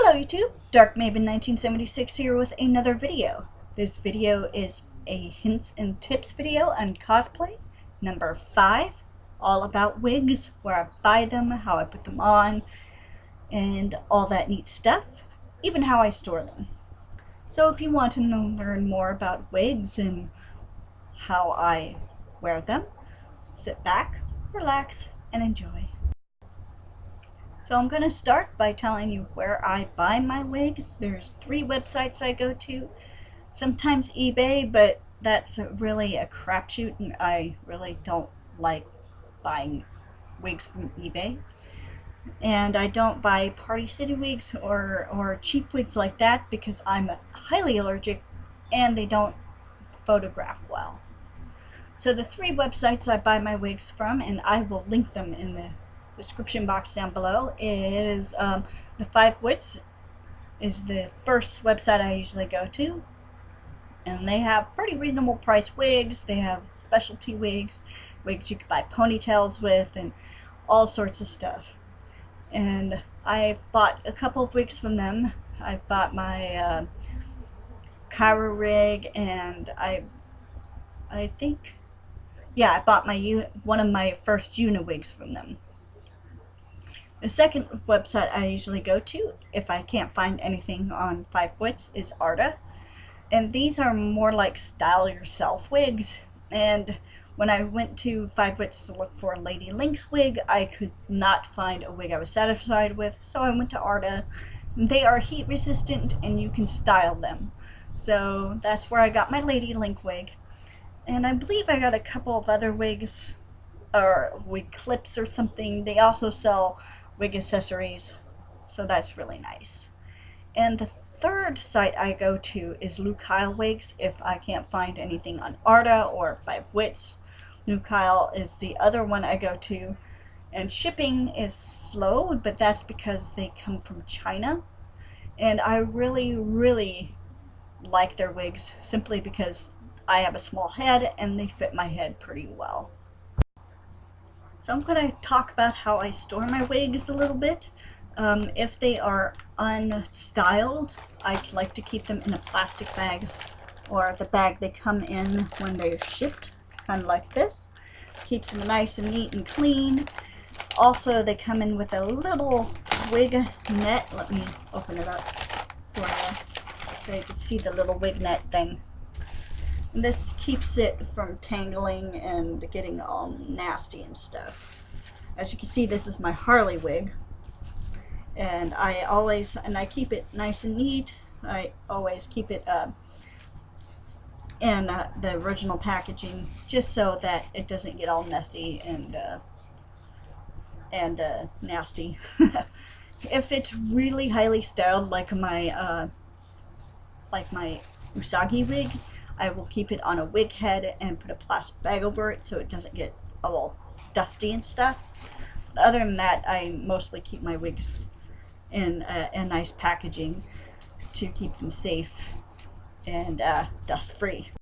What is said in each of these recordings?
Hello YouTube, Dark Maven 1976 here with another video. This video is a hints and tips video on cosplay, number 5, all about wigs, where I buy them, how I put them on, and all that neat stuff, even how I store them. So if you want to learn more about wigs and how I wear them, sit back, relax, and enjoy. So I'm going to start by telling you where I buy my wigs. There's 3 websites I go to. Sometimes eBay, but that's really a crapshoot, and I really don't like buying wigs from eBay. And I don't buy Party City wigs or cheap wigs like that because I'm highly allergic and they don't photograph well. So the 3 websites I buy my wigs from, and I will link them in the description box down below, is the 5 Wits is the first website I usually go to, and they have pretty reasonable price wigs. They have specialty wigs you can buy ponytails with, and all sorts of stuff. And I bought a couple of wigs from them. I bought my Cairo rig, and I bought one of my first Una wigs from them. The second website I usually go to, if I can't find anything on 5 Wits, is Arta. And these are more like style yourself wigs. And when I went to 5 Wits to look for a Lady Lynx wig, I could not find a wig I was satisfied with, so I went to Arta. They are heat resistant and you can style them. So that's where I got my Lady Lynx wig. And I believe I got a couple of other wigs, or wig clips or something. They also sell wig accessories, so that's really nice. And the third site I go to is Lou Kyle Wigs if I can't find anything on Arta or 5 Wits. Lou Kyle is the other one I go to, and shipping is slow, but that's because they come from China, and I really like their wigs simply because I have a small head and they fit my head pretty well. So I'm going to talk about how I store my wigs a little bit. If they are unstyled, I like to keep them in a plastic bag, or the bag they come in when they're shipped, kind of like this. Keeps them nice and neat and clean. Also, they come in with a little wig net. Let me open it up for you so you can see the little wig net thing. And this keeps it from tangling and getting all nasty and stuff. As you can see, this is my Harley wig, and I keep it nice and neat. I always keep it in the original packaging, just so that it doesn't get all messy and nasty. If it's really highly styled, like my Usagi wig, I will keep it on a wig head and put a plastic bag over it so it doesn't get all dusty and stuff. But other than that, I mostly keep my wigs in a nice packaging to keep them safe and dust free.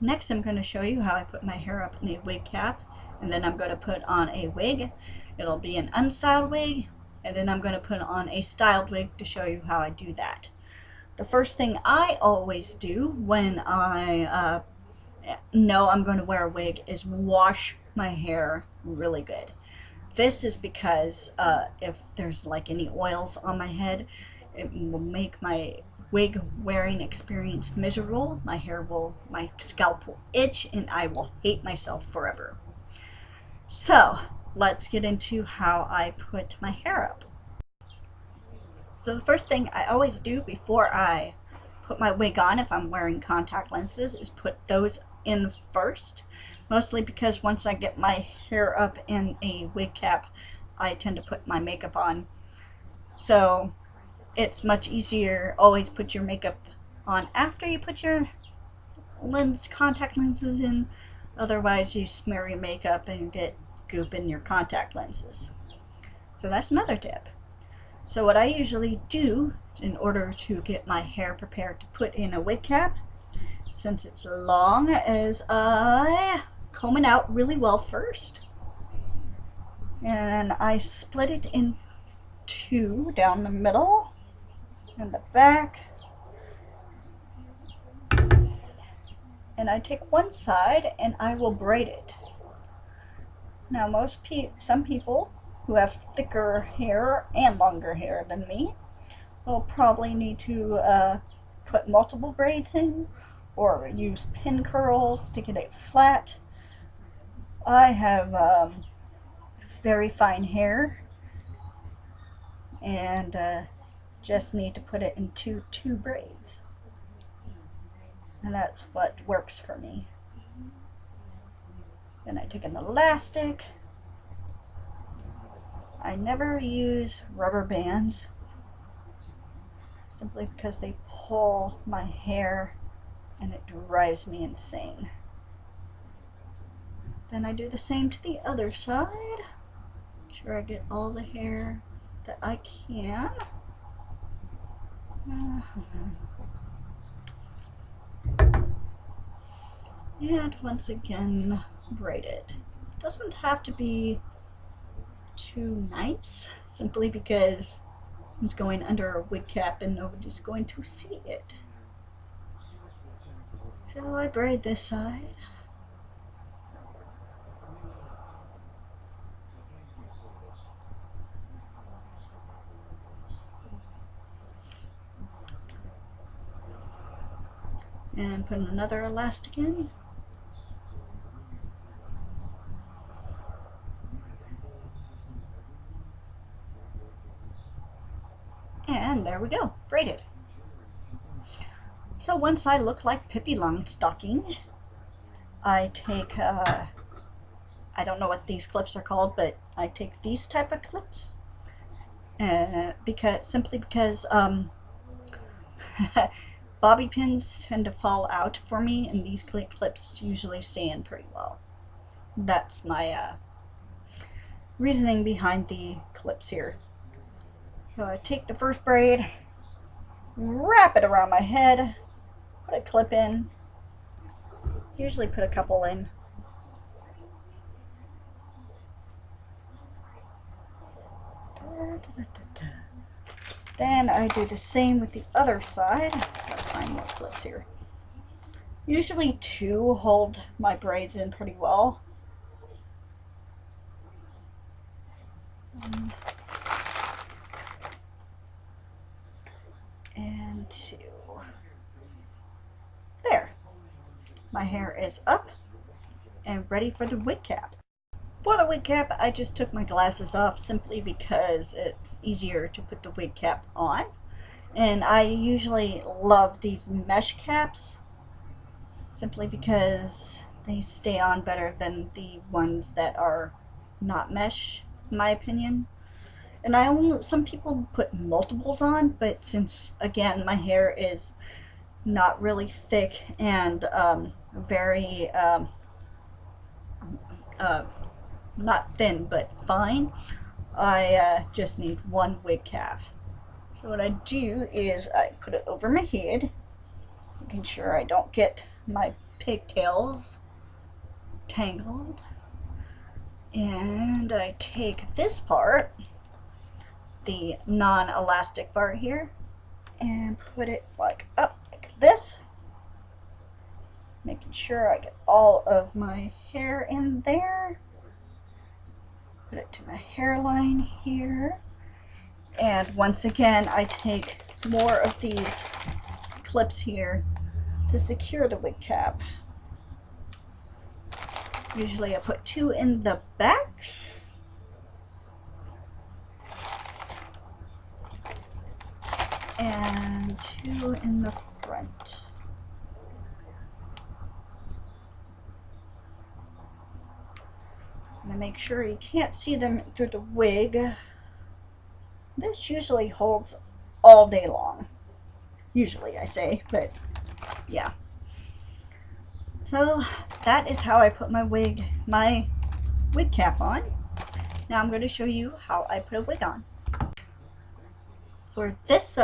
Next, I'm going to show you how I put my hair up in a wig cap, and then I'm going to put on a wig. It'll be an unstyled wig, and then I'm going to put on a styled wig to show you how I do that. The first thing I always do when I know I'm going to wear a wig is wash my hair really good. This is because if there's like any oils on my head, it will make my wig wearing experience miserable. My scalp will itch, and I will hate myself forever. So let's get into how I put my hair up. So the first thing I always do before I put my wig on, if I'm wearing contact lenses, is put those in first. Mostly because once I get my hair up in a wig cap, I tend to put my makeup on. So it's much easier. Always put your makeup on after you put your contact lenses in. Otherwise you smear your makeup and get goop in your contact lenses. So that's another tip. So what I usually do in order to get my hair prepared to put in a wig cap, since it's long, is I comb it out really well first. And I split it in two down the middle and the back. And I take one side and I will braid it. Now some people who have thicker hair and longer hair than me will probably need to put multiple braids in or use pin curls to get it flat. I have very fine hair and just need to put it into two braids. And that's what works for me. Then I take an elastic. I never use rubber bands simply because they pull my hair and it drives me insane. Then I do the same to the other side. Make sure I get all the hair that I can. And once again, braid it. Doesn't have to be too nice, simply because it's going under a wig cap and nobody's going to see it. So I braid this side. And put another elastic in. And there we go, braided. So once I look like Pippi Longstocking, I take, I don't know what these clips are called, but I take these type of clips, simply because bobby pins tend to fall out for me, and these clips usually stay in pretty well. That's my reasoning behind the clips here. So I take the first braid, wrap it around my head, put a clip in, usually put a couple in. Then I do the same with the other side. Gotta find more clips here. Usually two hold my braids in pretty well. And two. There. My hair is up and ready for the wig cap. For the wig cap, I just took my glasses off simply because it's easier to put the wig cap on. And I usually love these mesh caps simply because they stay on better than the ones that are not mesh, in my opinion. And some people put multiples on, but since again my hair is not really thick and very not thin but fine, I just need one wig cap. So what I do is I put it over my head, making sure I don't get my pigtails tangled, and I take this part, the non-elastic part here, and put it like up like this, making sure I get all of my hair in there. Put it to my hairline here, and once again I take more of these clips here to secure the wig cap. Usually I put two in the back and two in the front. I'm gonna make sure you can't see them through the wig. This usually holds all day long. Usually I say, but yeah. So that is how I put my wig cap on. Now I'm going to show you how I put a wig on. For this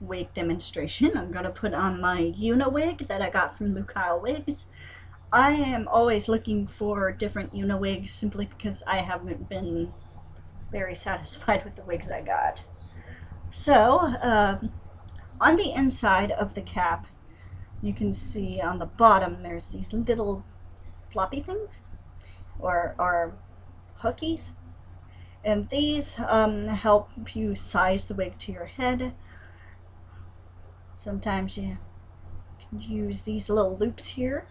wig demonstration, I'm going to put on my Uni-wig that I got from Lucille Wigs. I am always looking for different Uni-wigs simply because I haven't been very satisfied with the wigs I got. So, on the inside of the cap, you can see on the bottom there's these little floppy things, or hookies, and these help you size the wig to your head. Sometimes you can use these little loops here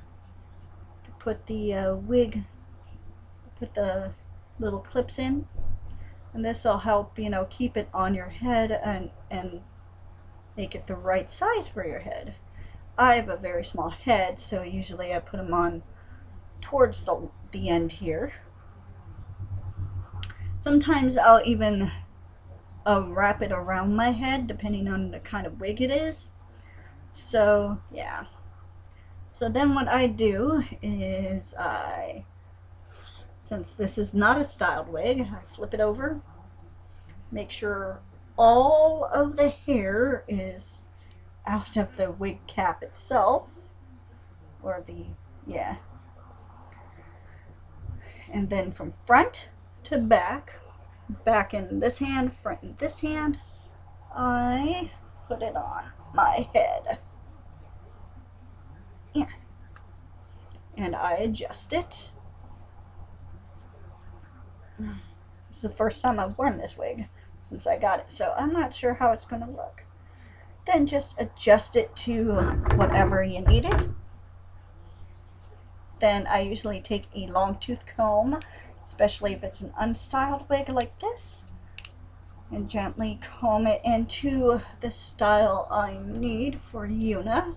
to put the put the little clips in, and this will help, you know, keep it on your head and make it the right size for your head. I have a very small head, so usually I put them on towards the end here. Sometimes I'll even wrap it around my head depending on the kind of wig it is. So yeah. So then what I do is since this is not a styled wig, I flip it over, make sure all of the hair is out of the wig cap itself, or yeah. And then from front to back in this hand, front in this hand, I put it on my head. Yeah. And I adjust it. This is the first time I've worn this wig since I got it, so I'm not sure how it's going to look. Then just adjust it to whatever you need it. Then I usually take a long tooth comb, especially if it's an unstyled wig like this, and gently comb it into the style I need for Una.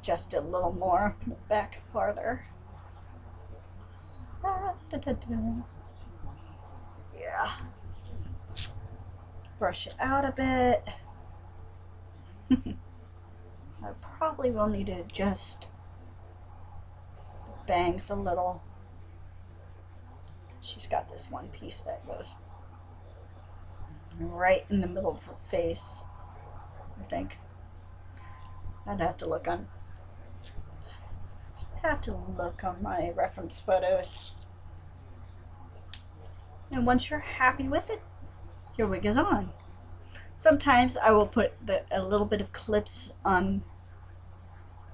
Just a little more, put it back farther. Yeah. Brush it out a bit. I probably will need to adjust the bangs a little. She's got this one piece that goes right in the middle of her face, I think. I'd have to look on my reference photos. And once you're happy with it, your wig is on. Sometimes I will put a little bit of clips on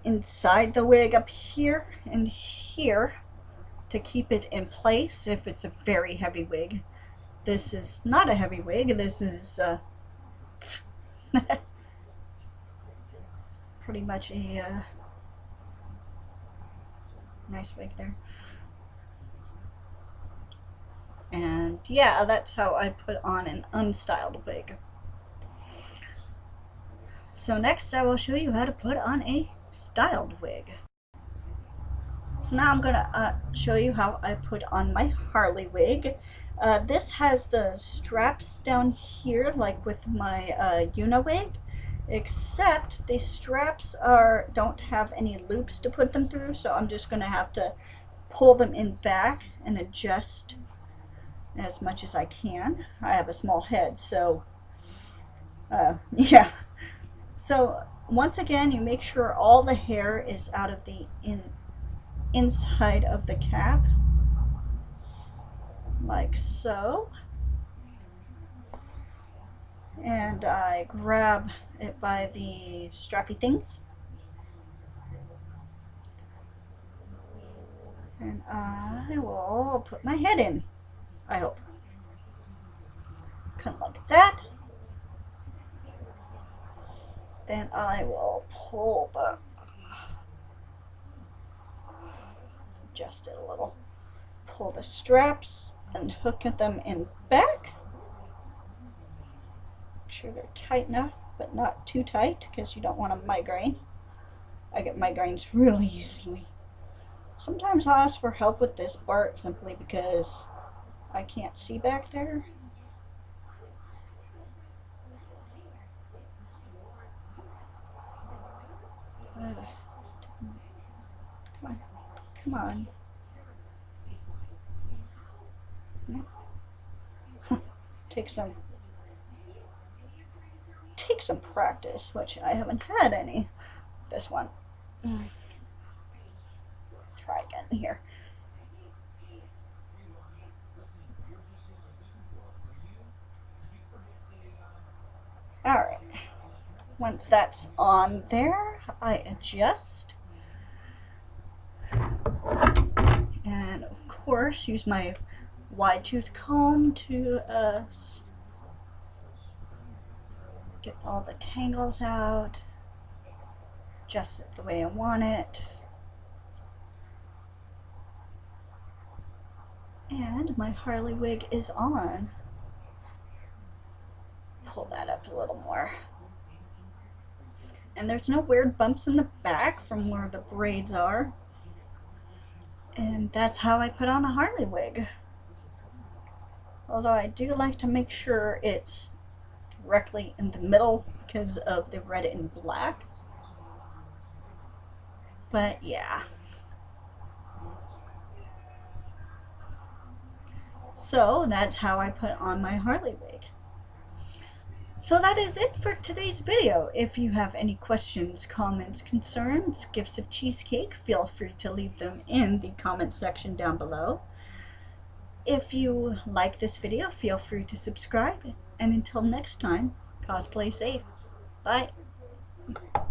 inside the wig up here and here to keep it in place if it's a very heavy wig. This is not a heavy wig. This is pretty much a nice wig there. And yeah, that's how I put on an unstyled wig. So next I will show you how to put on a styled wig. So now I'm going to show you how I put on my Harley wig. This has the straps down here like with my Una wig, except the straps don't have any loops to put them through, so I'm just going to have to pull them in back and adjust as much as I can. I have a small head, so yeah. So once again, you make sure all the hair is out of the inside of the cap, like so. And I grab it by the strappy things, and I will put my head in, I hope. Kind of like that. Then I will pull adjust it a little, pull the straps and hook them in back. Make sure they're tight enough, but not too tight, because you don't want a migraine. I get migraines really easily. Sometimes I'll ask for help with this part simply because I can't see back there. Come on. Take some practice, which I haven't had any. This one. here. Alright, once that's on there, I adjust. And of course, use my wide tooth comb to get all the tangles out, adjust it the way I want it. And my Harley wig is on. Pull that up a little more. And there's no weird bumps in the back from where the braids are. And that's how I put on a Harley wig. Although I do like to make sure it's directly in the middle because of the red and black. But yeah. So that's how I put on my Harley wig. So that is it for today's video. If you have any questions, comments, concerns, gifts of cheesecake, feel free to leave them in the comment section down below. If you like this video, feel free to subscribe. And until next time, cosplay safe. Bye.